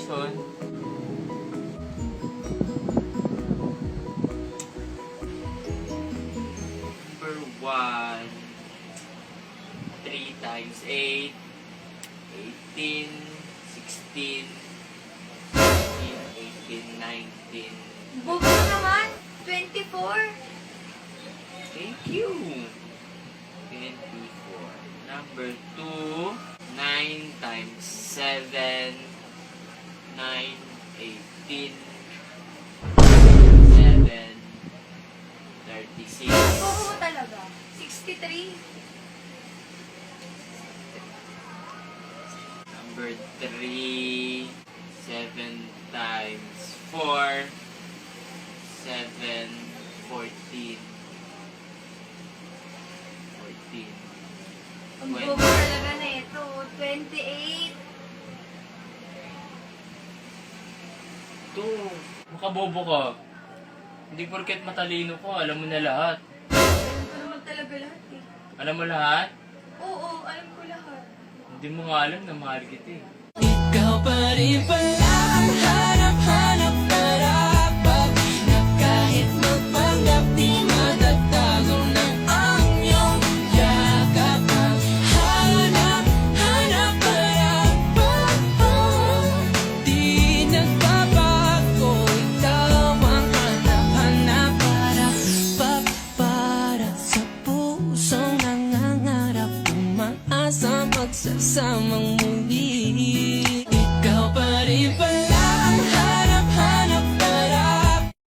question. Number 1. 3 times 8. 18. 16. 18, 19. Bobo ka naman. 24. Thank you. 24. Number 2. 9 times 7. 9, 18. 7. 36. Bobo mo talaga. 63. Number 3. 7 times 4. 7, 14. 14. Ang bobo talaga na ito. 28. Ito, makabobo ka. Hindi porket matalino ko, alam mo na lahat. Alam ko naman talaga lahat eh. Alam mo lahat? Oo, alam ko lahat. Hindi mo nga alam na mahal kita eh. Ikaw pa rin pala ang hanap-hanap marapat na kahit magpanggap di matatago ng ang iyong yakap. Ang hanap-hanap marapat di nagbabago. Ikaw ang hanap-hanap marapat para sa pusong nangangarap umaasa magsasamang